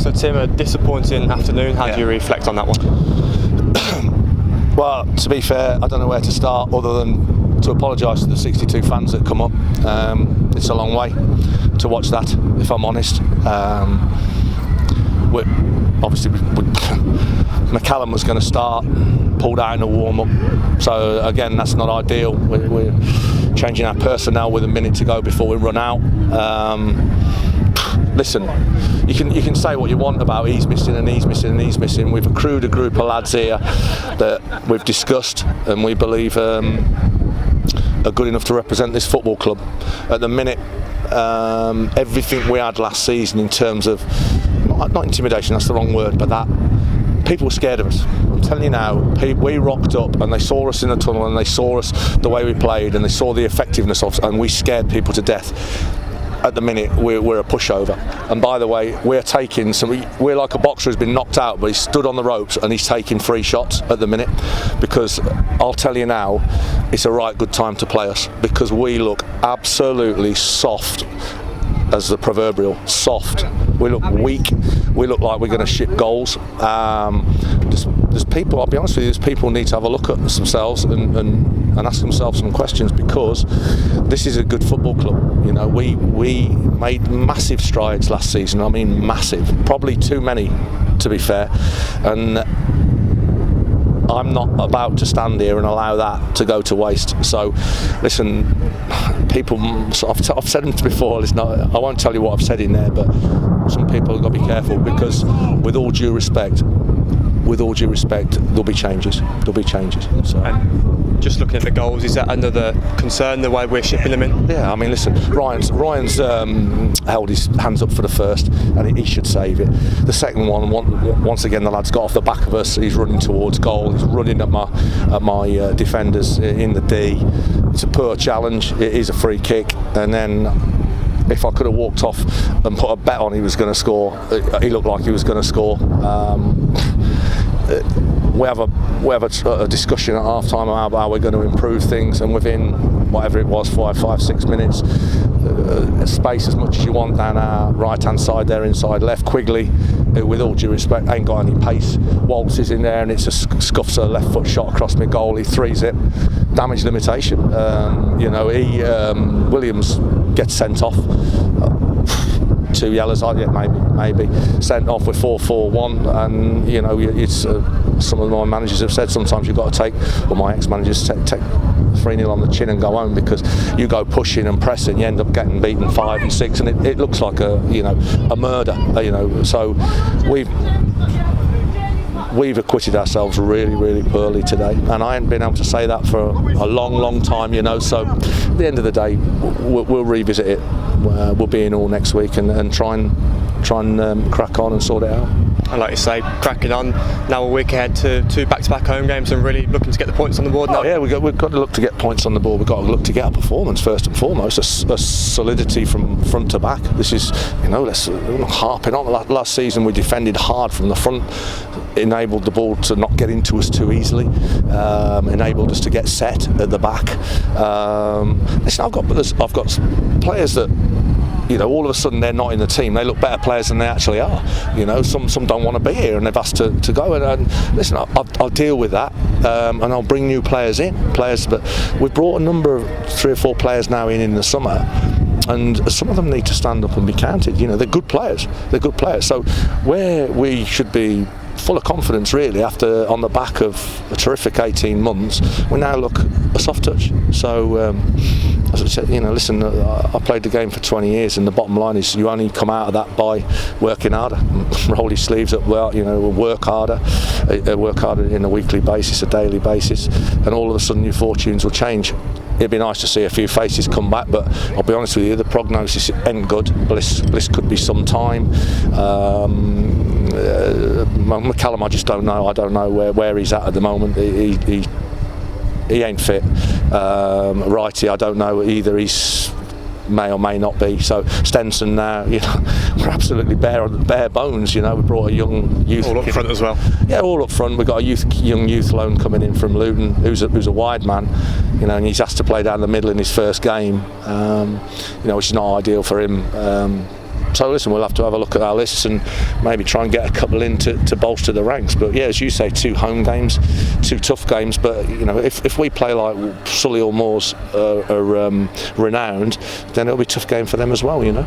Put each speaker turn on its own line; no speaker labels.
So Tim, a disappointing afternoon. How do you reflect on that one?
Well, to be fair, I don't know where to start other than to apologise to the 62 fans that come up. It's a long way to watch that, if I'm honest. McCallum was going to start, pulled out in the warm-up. So again, that's not ideal. We're changing our personnel with a minute to go before we run out. Listen, you can say what you want about he's missing and he's missing and he's missing. We've accrued a group of lads here that we've discussed and we believe are good enough to represent this football club. At the minute, everything we had last season in terms of, not intimidation, that's the wrong word, but that people were scared of us. I'm telling you now, we rocked up and they saw us in the tunnel and they saw us the way we played and they saw the effectiveness of us and we scared people to death. At the minute, we're a pushover. And by the way, we're taking we're like a boxer who's been knocked out, but he's stood on the ropes and he's taking 3 shots at the minute. Because I'll tell you now, it's a right good time to play us because we look absolutely soft, as the proverbial soft. We look weak. We look like we're going to ship goals. There's people, I'll be honest with you, there's people who need to have a look at themselves and ask themselves some questions because this is a good football club. You know, we made massive strides last season. I mean, massive. Probably too many, to be fair. And I'm not about to stand here and allow that to go to waste. So, listen, people, I've said them before, I won't tell you what I've said in there, but some people have got to be careful because with all due respect, there'll be changes. So.
And just looking at the goals, is that another concern, the way we're shipping them in?
Yeah, I mean, listen, Ryan's held his hands up for the first, and he should save it. The second one, once again, the lad's got off the back of us. He's running towards goal. He's running at my defenders in the D. It's a poor challenge. It is a free kick, and then if I could have walked off and put a bet on he was going to score, he looked like he was going to score. We have a discussion at half time about how we're going to improve things, and within whatever it was, 5-6 minutes, space as much as you want down our right hand side there, inside left. Quigley, with all due respect, ain't got any pace. Waltz is in there and it's a scuffs a left foot shot across my goal. He threes it. Damage limitation. Williams gets sent off. 2 yellows, maybe sent off with 4-4-1, and you know, it's some of my managers have said sometimes you've got to take, or my ex-managers take 3-0 on the chin and go home because you go pushing and pressing, you end up getting beaten 5 and 6, and it looks like a murder, So we've acquitted ourselves really, really poorly today, and I haven't been able to say that for a long, long time, So at the end of the day, we'll revisit it. We'll be in all next week and try and crack on and sort it out.
And like you say, cracking on. Now a week ahead to 2 back-to-back home games and really looking to get the points on the board now.
Yeah, we've got to look to get points on the board. We've got to look to get our performance first and foremost, a solidity from front to back. This is, let's harping on. Last season we defended hard from the front, enabled the ball to not get into us too easily, enabled us to get set at the back. Listen, I've got players that, all of a sudden they're not in the team. They look better players than they actually are. Some don't want to be here and they've asked to go. And listen, I'll deal with that, and I'll bring new players in. But we've brought a number of 3 or 4 players now in the summer, and some of them need to stand up and be counted. They're good players. So where we should be full of confidence really on the back of a terrific 18 months, we now look a soft touch. So as I said, listen, I played the game for 20 years, and the bottom line is you only come out of that by working harder, roll your sleeves up, work harder in a weekly basis, a daily basis, and all of a sudden your fortunes will change. It'd be nice to see a few faces come back, but I'll be honest with you, the prognosis ain't good. Bliss could be some time. McCallum, I just don't know. I don't know where he's at the moment. He ain't fit. Righty, I don't know either. He's may or may not be. So Stenson now, we're absolutely bare bones. We brought a young youth
all up front as well.
Yeah, all up front. We've got a young youth loan coming in from Luton, who's a wide man, and he's asked to play down the middle in his first game, which is not ideal for him. So listen, we'll have to have a look at our lists and maybe try and get a couple in to bolster the ranks. But yeah, as you say, 2 home games, 2 tough games. But you know, if we play like Solihull Moors are renowned, then it'll be a tough game for them as well. You know.